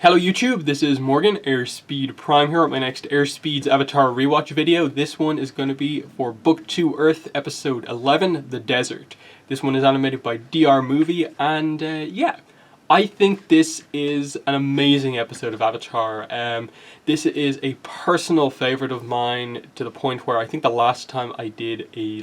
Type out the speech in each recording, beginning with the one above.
Hello YouTube, this is Morgan, Airspeed Prime here with my next Airspeed's Avatar Rewatch video. This one is going to be for Book 2 Earth, Episode 11, The Desert. This one is animated by DR Movie, and yeah, I think this is an amazing episode of Avatar. This is a personal favourite of mine, to the point where I think the last time I did a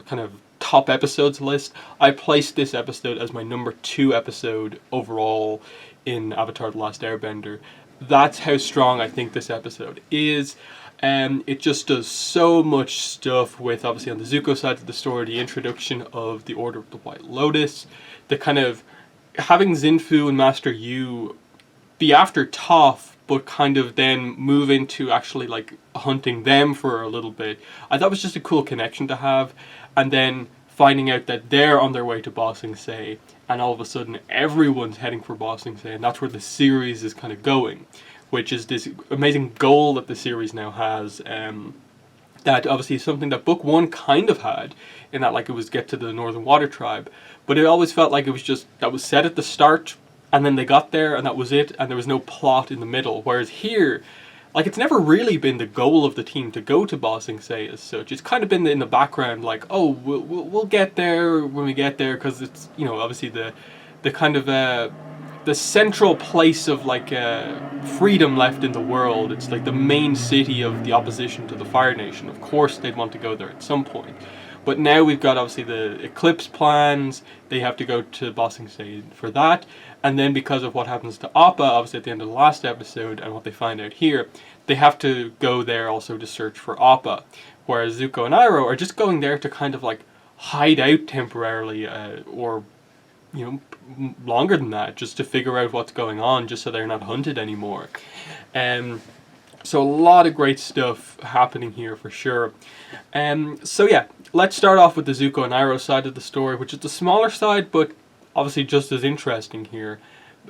kind of top episodes list, I placed this episode as my number 2 episode overall in Avatar The Last Airbender. That's how strong I think this episode is. It just does so much stuff with, obviously on the Zuko side of the story, the introduction of the Order of the White Lotus, the kind of having Xinfu and Master Yu be after Toph, but kind of then move into actually like hunting them for a little bit. I thought it was just a cool connection to have, and then finding out that they're on their way to Ba Sing Se, and all of a sudden everyone's heading for Ba Sing Se, and that's where the series is kind of going, which is this amazing goal that the series now has, that obviously is something that Book 1 kind of had, in that like it was get to the Northern Water Tribe, but it always felt like it was just, that was set at the start, and then they got there, and that was it, and there was no plot in the middle, whereas here, like, it's never really been the goal of the team to go to Ba Sing Se as such. It's kind of been in the background, like, oh, we'll get there when we get there, because it's, you know, obviously the kind of the central place of like freedom left in the world. It's like the main city of the opposition to the Fire Nation. Of course, they'd want to go there at some point. But now we've got obviously the eclipse plans. They have to go to Ba Sing Se for that. And then because of what happens to Appa, obviously at the end of the last episode, and what they find out here, they have to go there also to search for Appa. Whereas Zuko and Iroh are just going there to kind of like hide out temporarily, or, you know, longer than that, just to figure out what's going on, just so they're not hunted anymore. So a lot of great stuff happening here for sure. So yeah, let's start off with the Zuko and Iroh side of the story, which is the smaller side, but obviously just as interesting here.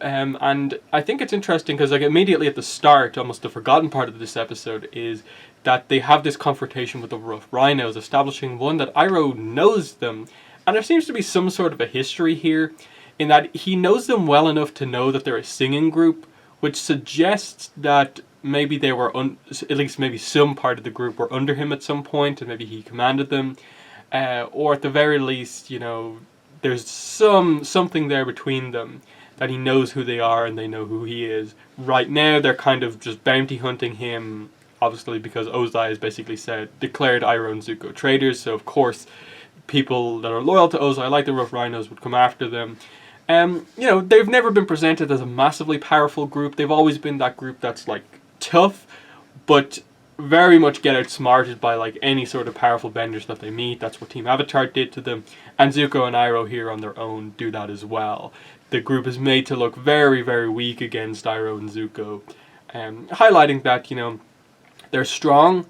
And I think it's interesting because like immediately at the start, almost the forgotten part of this episode, is that they have this confrontation with the rough rhinos, establishing one that Iroh knows them, and there seems to be some sort of a history here, in that he knows them well enough to know that they're a singing group, which suggests that maybe they were, at least maybe some part of the group were under him at some point, and maybe he commanded them, or at the very least, you know, there's something there between them, that he knows who they are and they know who he is. Right now they're kind of just bounty hunting him, obviously because Ozai has basically declared Iroh and Zuko traitors, so of course people that are loyal to Ozai, like the Rough Rhinos, would come after them. You know, they've never been presented as a massively powerful group. They've always been that group that's like tough, but very much get outsmarted by like any sort of powerful benders that they meet. That's what Team Avatar did to them, and Zuko and Iroh here on their own do that as well. The group is made to look very, very weak against Iroh and Zuko, highlighting that, you know, they're strong,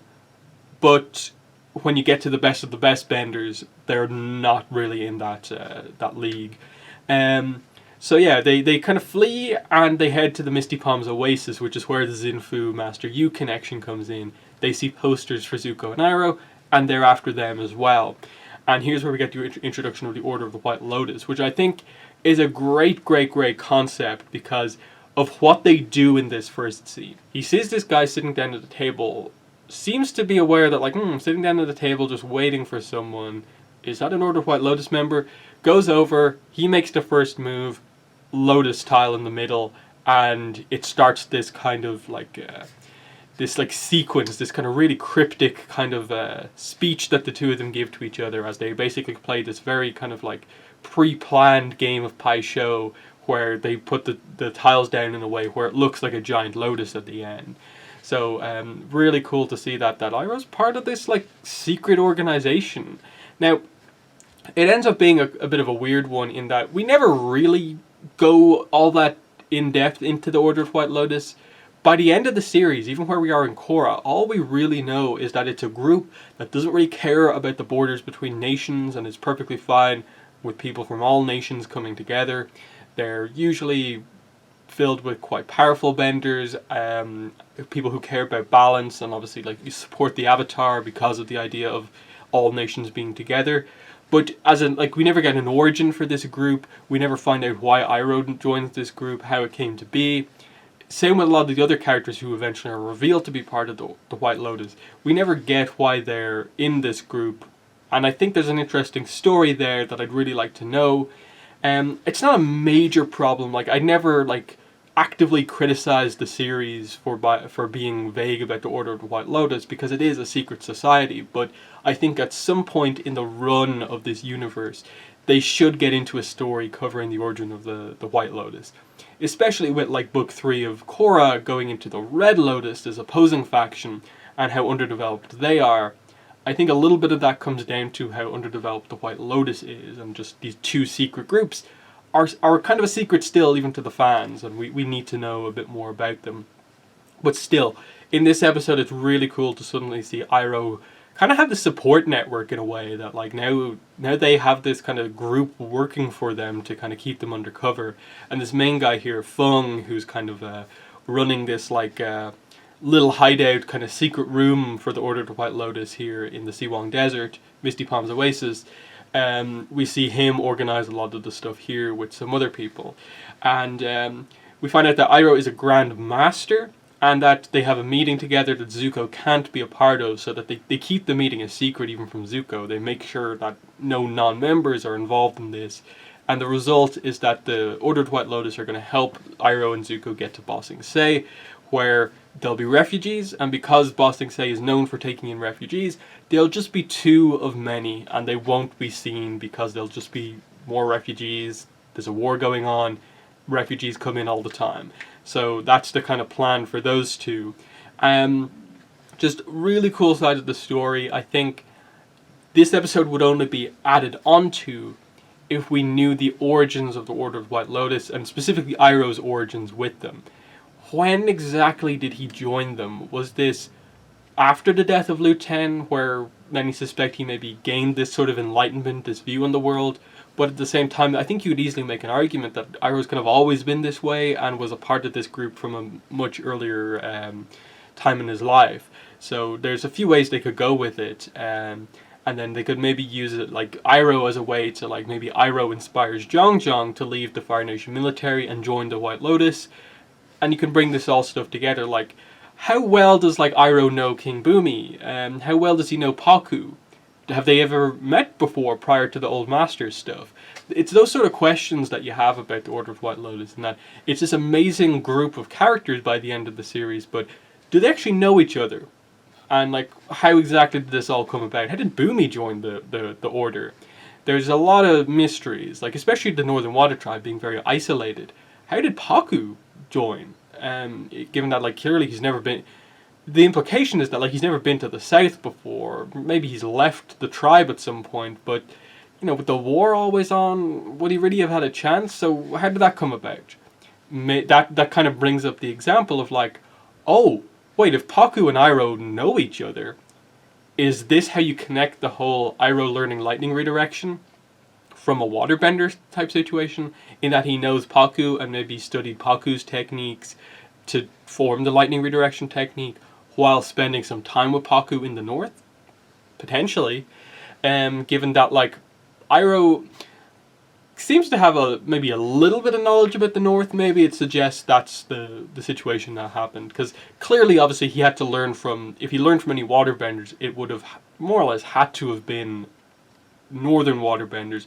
but when you get to the best of the best benders, they're not really in that that league. So yeah, they kind of flee and they head to the Misty Palms Oasis, which is where the Xinfu Master Yu connection comes in. They see posters for Zuko and Iroh, and they're after them as well. And here's where we get the introduction of the Order of the White Lotus, which I think is a great, great, great concept because of what they do in this first scene. He sees this guy sitting down at the table, seems to be aware that like, sitting down at the table just waiting for someone. Is that an Order of White Lotus member? Goes over, he makes the first move, Lotus tile in the middle, and it starts this kind of like this like sequence, this kind of really cryptic kind of speech that the two of them give to each other as they basically play this very kind of like pre-planned game of Pai Sho, where they put the tiles down in a way where it looks like a giant lotus at the end. So really cool to see that Iroh's part of this like secret organization. Now, it ends up being a bit of a weird one in that we never really go all that in depth into the Order of White Lotus. By the end of the series, even where we are in Korra, all we really know is that it's a group that doesn't really care about the borders between nations and is perfectly fine with people from all nations coming together. They're usually filled with quite powerful benders, people who care about balance, and obviously like you support the Avatar because of the idea of all nations being together. But as in, like, we never get an origin for this group. We never find out why Iroh joins this group, how it came to be. same with a lot of the other characters who eventually are revealed to be part of the White Lotus. We never get why they're in this group, and I think there's an interesting story there that I'd really like to know. It's not a major problem. Like, I never like actively criticize the series for being vague about the Order of the White Lotus, because it is a secret society. But I think at some point in the run of this universe, they should get into a story covering the origin of the White Lotus, especially with like book 3 of Korra going into the Red Lotus, this opposing faction, and how underdeveloped they are. I think a little bit of that comes down to how underdeveloped the White Lotus is, and just these two secret groups are kind of a secret still, even to the fans, and we need to know a bit more about them. But still, in this episode, it's really cool to suddenly see Iroh kind of have the support network in a way that, like, now they have this kind of group working for them to kind of keep them undercover. And this main guy here, Fung, who's kind of running this like little hideout kind of secret room for the Order of the White Lotus here in the Siwang Desert, Misty Palms Oasis. We see him organize a lot of the stuff here with some other people. And we find out that Iroh is a Grand Master, and that they have a meeting together that Zuko can't be a part of, so that they keep the meeting a secret even from Zuko. They make sure that no non-members are involved in this. And the result is that the Order of the White Lotus are going to help Iroh and Zuko get to Ba Sing Se, where they'll be refugees, and because Ba Sing Se is known for taking in refugees, they'll just be 2 of many, and they won't be seen because there'll just be more refugees. There's a war going on. Refugees come in all the time. So that's the kind of plan for those 2. Just really cool side of the story. I think this episode would only be added onto if we knew the origins of the Order of White Lotus, and specifically Iroh's origins with them. When exactly did he join them? Was this after the death of Lu Ten, where many suspect he maybe gained this sort of enlightenment, this view on the world? But at the same time, I think you could easily make an argument that Iroh's kind of always been this way and was a part of this group from a much earlier time in his life. So there's a few ways they could go with it. And then they could maybe use it like Iroh as a way to, like, maybe Iroh inspires Zhang Zhang to leave the Fire Nation military and join the White Lotus. And you can bring this all stuff together. Like, how well does like Iroh know King Bumi? How well does he know Paku? Have they ever met before prior to the Old Masters stuff? It's those sort of questions that you have about the Order of White Lotus, and that it's this amazing group of characters by the end of the series, but do they actually know each other? And like, how exactly did this all come about? How did Bumi join the Order? There's a lot of mysteries, like especially the Northern Water Tribe being very isolated. How did Paku join? Given that like clearly he's never been... The implication is that like he's never been to the south before. Maybe he's left the tribe at some point, but you know, with the war always on, would he really have had a chance? So how did that come about? That kind of brings up the example of like, oh, wait, if Paku and Iroh know each other, is this how you connect the whole Iroh learning lightning redirection from a waterbender type situation, in that he knows Paku and maybe studied Paku's techniques to form the lightning redirection technique, while spending some time with Paku in the north? Potentially. Given that like Iroh seems to have maybe a little bit of knowledge about the north, maybe it suggests that's the situation that happened. Because clearly, obviously, he had to learn from... If he learned from any waterbenders, it would have more or less had to have been northern waterbenders.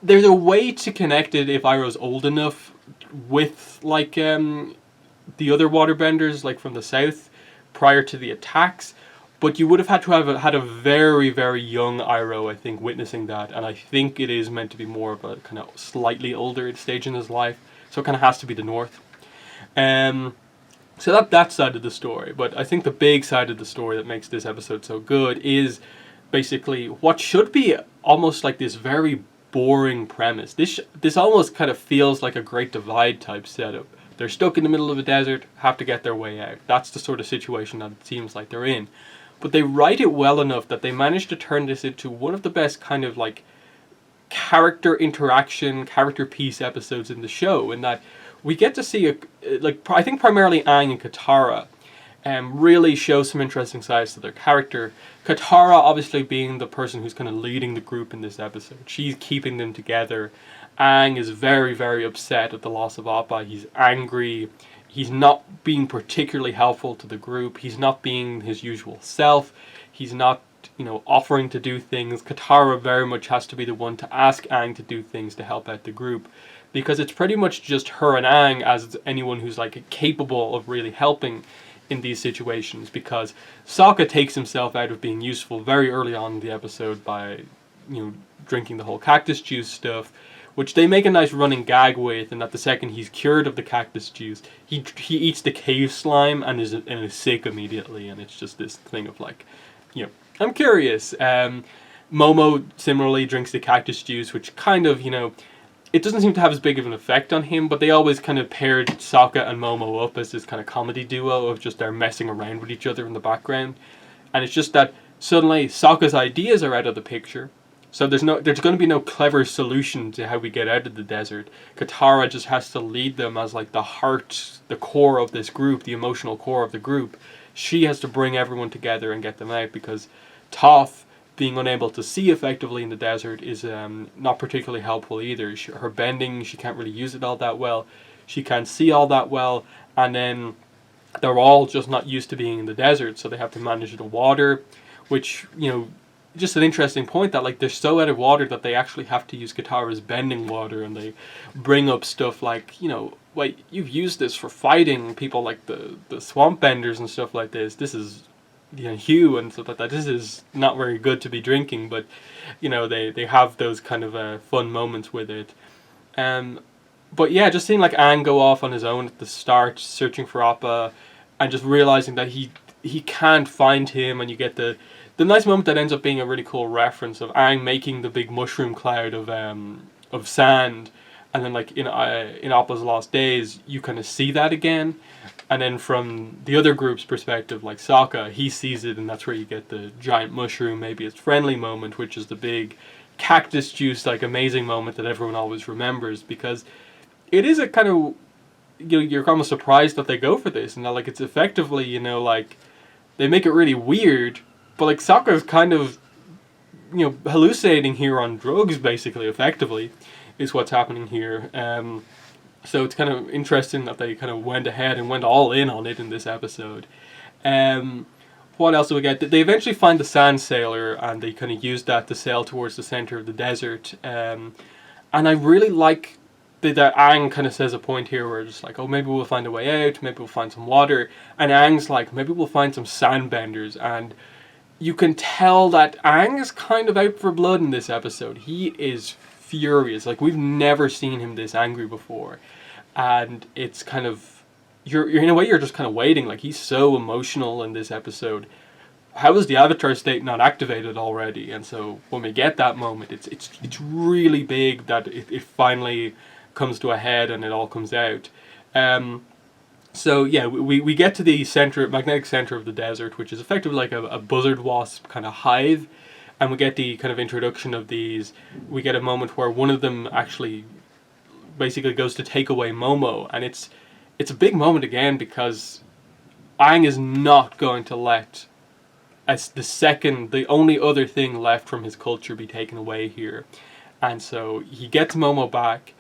There's a way to connect it if Iroh's old enough with like the other waterbenders, like from the south, prior to the attacks, but you would have had to have had a very, very young Iroh, I think, witnessing that, and I think it is meant to be more of a kind of slightly older stage in his life, so it kind of has to be the north. So that side of the story, but I think the big side of the story that makes this episode so good is basically what should be almost like this very boring premise. This almost kind of feels like a Great Divide type setup. They're stuck in the middle of a desert, have to get their way out. That's the sort of situation that it seems like they're in. But they write it well enough that they manage to turn this into one of the best kind of like character interaction, character piece episodes in the show, in that we get to see I think primarily Aang and Katara really show some interesting sides to their character. Katara obviously being the person who's kind of leading the group in this episode. She's keeping them together. Aang is very, very upset at the loss of Appa. He's angry. he's not being particularly helpful to the group. He's not being his usual self. He's not, offering to do things. Katara very much has to be the one to ask Aang to do things to help out the group, because it's pretty much just her and Aang as anyone who's like capable of really helping in these situations, because Sokka takes himself out of being useful very early on in the episode by, drinking the whole cactus juice stuff, which they make a nice running gag with, and that the second he's cured of the cactus juice, he eats the cave slime and is sick immediately, and it's just this thing of like, I'm curious. Momo similarly drinks the cactus juice, which kind of, it doesn't seem to have as big of an effect on him, but they always kind of paired Sokka and Momo up as this kind of comedy duo of just they're messing around with each other in the background. And it's just that suddenly Sokka's ideas are out of the picture. So there's going to be no clever solution to how we get out of the desert. Katara just has to lead them as like the heart, the core of this group, the emotional core of the group. She has to bring everyone together and get them out, because Toph, being unable to see effectively in the desert, is not particularly helpful either. Her bending, she can't really use it all that well. She can't see all that well, and then they're all just not used to being in the desert, so they have to manage the water, which, just an interesting point that like they're so out of water that they actually have to use Katara's bending water, and they bring up stuff like, wait, you've used this for fighting people like the swamp benders and stuff like this. This is, Hugh and stuff like that. This is not very good to be drinking, but they have those kind of fun moments with it. But yeah, just seeing like Aang go off on his own at the start, searching for Appa, and just realizing that he can't find him, and you get the nice moment that ends up being a really cool reference of Aang making the big mushroom cloud of sand, and then like in Appa's Lost Days, you kind of see that again, and then from the other group's perspective, like Sokka, he sees it, and that's where you get the giant mushroom, maybe it's friendly moment, which is the big cactus juice like amazing moment that everyone always remembers, because it is a kind of, you're almost surprised that they go for this, and that like it's effectively, like they make it really weird, but like Sokka's kind of, hallucinating here on drugs, basically, effectively, is what's happening here. So it's kind of interesting that they kind of went ahead and went all in on it in this episode. What else do we get? They eventually find the sand sailor, and they kind of use that to sail towards the center of the desert. And I really like that Aang kind of says a point here where it's like, oh, maybe we'll find a way out, maybe we'll find some water. And Aang's like, maybe we'll find some sandbenders. And you can tell that Aang is kind of out for blood in this episode. He is furious. Like, we've never seen him this angry before. And it's kind of, you're in a way, you're just kind of waiting. Like, he's so emotional in this episode. How is the Avatar state not activated already? And so when we get that moment, it's really big that it finally comes to a head and it all comes out. So yeah, we get to the magnetic center of the desert, which is effectively like a buzzard wasp kind of hive, and we get the kind of introduction of these. We get a moment where one of them actually basically goes to take away Momo, and it's a big moment again, because Aang is not going to let as the only other thing left from his culture be taken away here. And so he gets Momo back,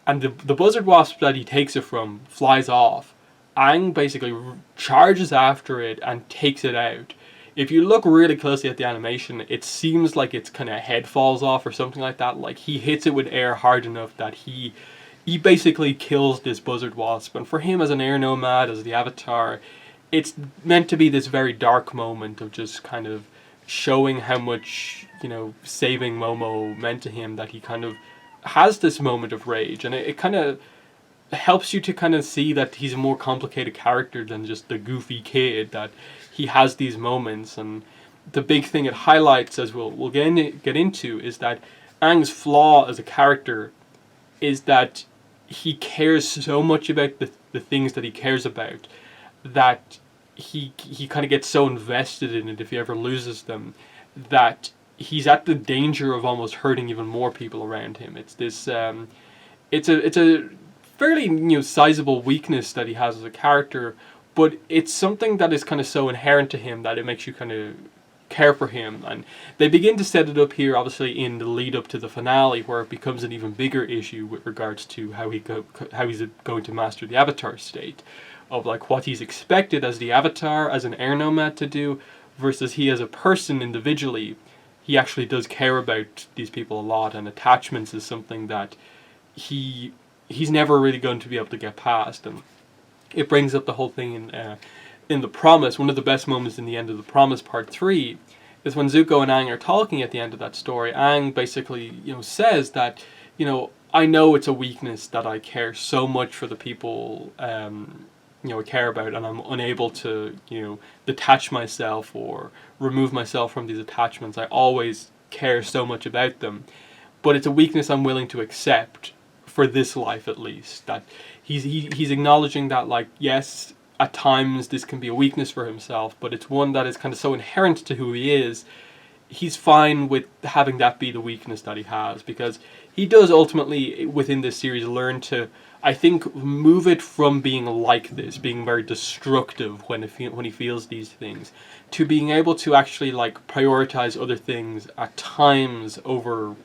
and the buzzard wasp that he takes it from flies off. Aang basically charges after it and takes it out. If you look really closely at the animation, it seems like its kind of head falls off or something like that. Like, he hits it with air hard enough that he basically kills this buzzard wasp. And for him, as an air nomad, as the Avatar, it's meant to be this very dark moment of just kind of showing how much, saving Momo meant to him, that he kind of has this moment of rage. And it kind of helps you to kind of see that he's a more complicated character than just the goofy kid, that he has these moments. And the big thing it highlights, as we'll get into, is that Aang's flaw as a character is that he cares so much about the things that he cares about, that he kind of gets so invested in it if he ever loses them, that he's at the danger of almost hurting even more people around him. It's this it's a fairly sizable weakness that he has as a character, but it's something that is kind of so inherent to him that it makes you kind of care for him. And they begin to set it up here, obviously, in the lead up to the finale, where it becomes an even bigger issue with regards to how he's going to master the Avatar state, of like what he's expected as the Avatar, as an air nomad to do, versus he as a person individually. He actually does care about these people a lot, and attachments is something that he's never really going to be able to get past. And it brings up the whole thing in The Promise. One of the best moments in the end of The Promise Part 3 is when Zuko and Aang are talking at the end of that story. Aang basically, says that, I know it's a weakness that I care so much for the people, I care about, and I'm unable to, detach myself or remove myself from these attachments. I always care so much about them, but it's a weakness I'm willing to accept for this life, at least. That he's acknowledging that, like, yes, at times this can be a weakness for himself, but it's one that is kind of so inherent to who he is. He's fine with having that be the weakness that he has, because he does ultimately, within this series, learn to, I think, move it from being like this, being very destructive when he feels these things, to being able to actually, like, prioritize other things at times over,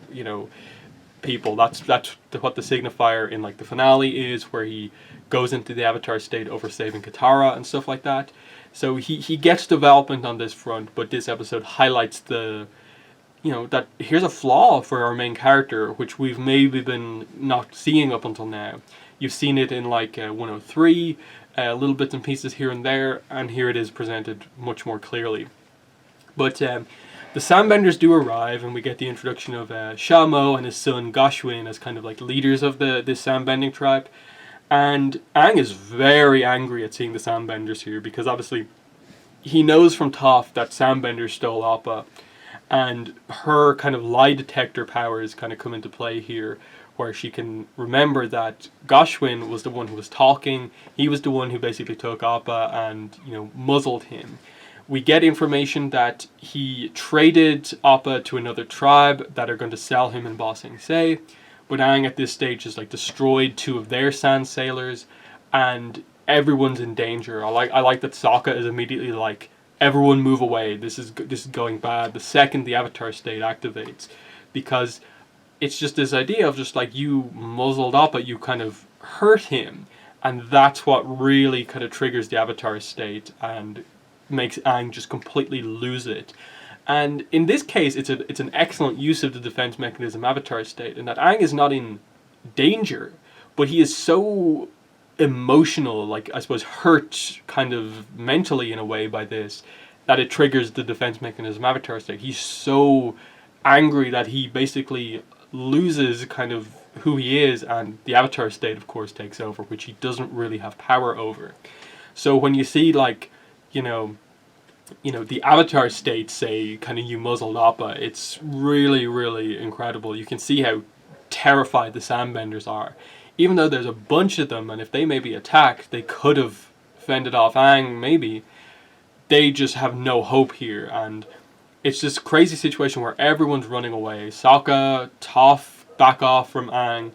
people. That's what the signifier in, like, the finale is, where he goes into the Avatar state over saving Katara and stuff like that. So he gets development on this front, but this episode highlights the, that here's a flaw for our main character, which we've maybe been not seeing up until now. You've seen it in, like, 103, little bits and pieces here and there, and here it is presented much more clearly. But the Sandbenders do arrive, and we get the introduction of Shamo and his son Goshwin as kind of like leaders of this Sandbending tribe. And Aang is very angry at seeing the Sandbenders here, because obviously he knows from Toph that Sandbenders stole Appa, and her kind of lie detector powers kind of come into play here, where she can remember that Goshwin was the one who was talking. He was the one who basically took Appa and, muzzled him. We get information that he traded Appa to another tribe that are going to sell him in Ba Sing Se. But Aang at this stage has, like, destroyed 2 of their sand sailors, and everyone's in danger. I like that Sokka is immediately like, everyone move away. This is going bad. The second the Avatar state activates, because it's just this idea of just like, you muzzled Appa, you kind of hurt him, and that's what really kind of triggers the Avatar state and makes Aang just completely lose it. And in this case, it's an excellent use of the defense mechanism Avatar state, in that Aang is not in danger, but he is so emotional, like, I suppose, hurt kind of mentally in a way by this, that it triggers the defense mechanism Avatar state. He's so angry that he basically loses kind of who he is, and the Avatar state, of course, takes over, which he doesn't really have power over. So when you see, like, the Avatar state say, kind of, you muzzled Appa, it's really, really incredible. You can see how terrified the Sandbenders are. Even though there's a bunch of them, and if they maybe attacked, they could have fended off Aang, maybe. They just have no hope here, and it's this crazy situation where everyone's running away. Sokka, Toph back off from Aang.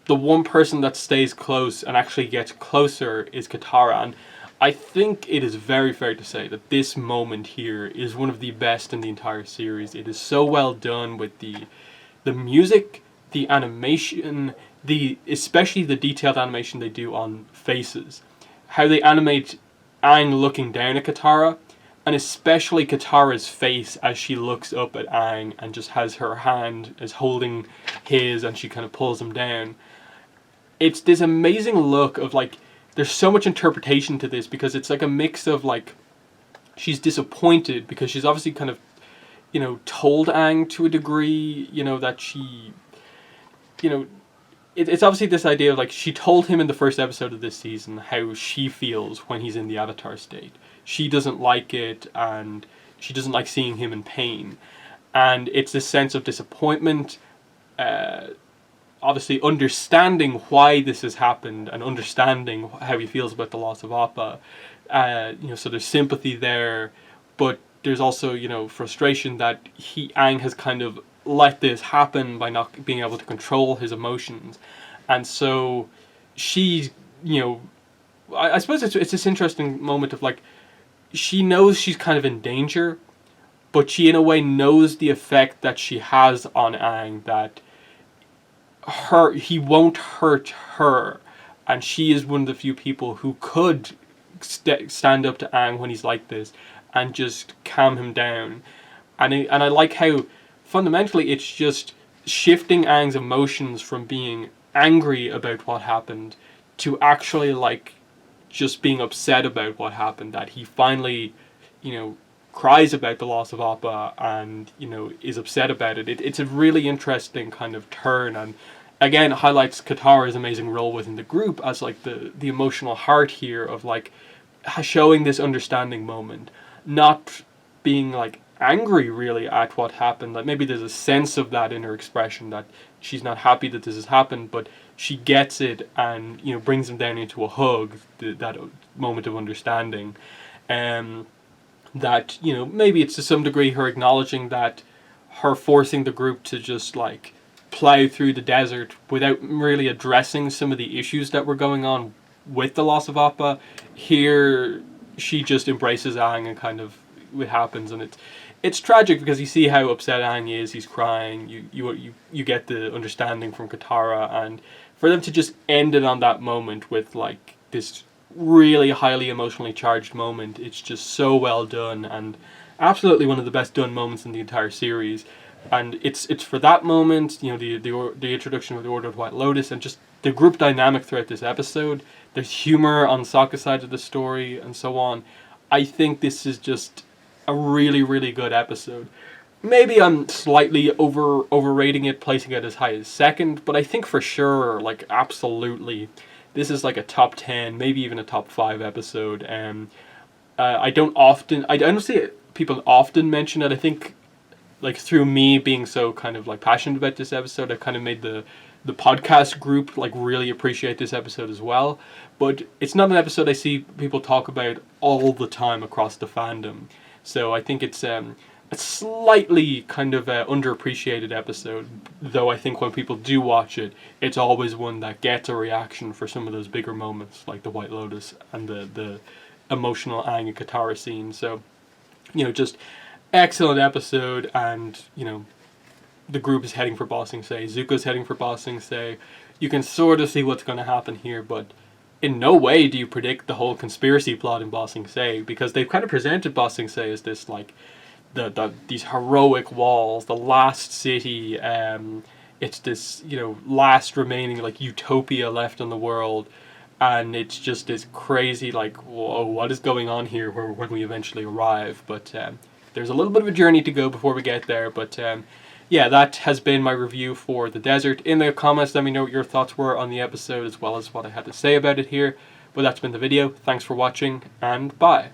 The one person that stays close and actually gets closer is Katara, and I think it is very fair to say that this moment here is one of the best in the entire series. It is so well done with the music, the animation, especially the detailed animation they do on faces. How they animate Aang looking down at Katara, and especially Katara's face as she looks up at Aang and just has her hand as holding his, and she kind of pulls him down. It's this amazing look of, like, there's so much interpretation to this, because it's like a mix of, like, she's disappointed because she's obviously kind of, told Aang to a degree, that she, it's obviously this idea of, like, she told him in the first episode of this season how she feels when he's in the Avatar state. She doesn't like it, and she doesn't like seeing him in pain. And it's this sense of disappointment, obviously understanding why this has happened, and understanding how he feels about the loss of Appa. So there's sympathy there, but there's also, frustration that Aang has kind of let this happen by not being able to control his emotions. And so she's, I suppose it's this interesting moment of, like, she knows she's kind of in danger, but she in a way knows the effect that she has on Aang, that he won't hurt her, and she is one of the few people who could stand up to Aang when he's like this and just calm him down. And I like how fundamentally it's just shifting Aang's emotions from being angry about what happened to actually like just being upset about what happened, that he finally, cries about the loss of Appa and, is upset about it. It's a really interesting kind of turn, and again highlights Katara's amazing role within the group as like the emotional heart here of like showing this understanding moment, not being like angry really at what happened. Like maybe there's a sense of that in her expression, that she's not happy that this has happened, but she gets it and brings him down into a hug, that moment of understanding. That maybe it's to some degree her acknowledging that her forcing the group to just like plow through the desert without really addressing some of the issues that were going on with the loss of Appa. Here she just embraces Aang and kind of it happens, and it's tragic because you see how upset Aang is. He's crying. You get the understanding from Katara, and for them to just end it on that moment with like this really highly emotionally charged moment, it's just so well done, and absolutely one of the best done moments in the entire series. And it's for that moment, the introduction of the Order of White Lotus, and just the group dynamic throughout this episode. There's humor on Sokka's side of the story and so on. I think this is just a really, really good episode. Maybe I'm slightly overrating it, placing it as high as second, but I think for sure, like absolutely, this is like a top 10, maybe even a top 5 episode. I don't see people often mention it. I think like through me being so kind of like passionate about this episode, I kind of made the podcast group like really appreciate this episode as well. But it's not an episode I see people talk about all the time across the fandom. So I think it's a slightly kind of underappreciated episode, though I think when people do watch it, it's always one that gets a reaction for some of those bigger moments, like the White Lotus and the emotional Aang and Katara scene. So, just excellent episode, and, the group is heading for Ba Sing Se. Zuko's heading for Ba Sing Se. You can sort of see what's going to happen here, but in no way do you predict the whole conspiracy plot in Ba Sing Se, because they've kind of presented Ba Sing Se as this, like, these heroic walls, the last city, it's this, last remaining, like, utopia left in the world, and it's just this crazy, like, whoa, what is going on here when we eventually arrive. But there's a little bit of a journey to go before we get there, but yeah, that has been my review for The Desert. In the comments, let me know what your thoughts were on the episode, as well as what I had to say about it here. But that's been the video. Thanks for watching, and bye.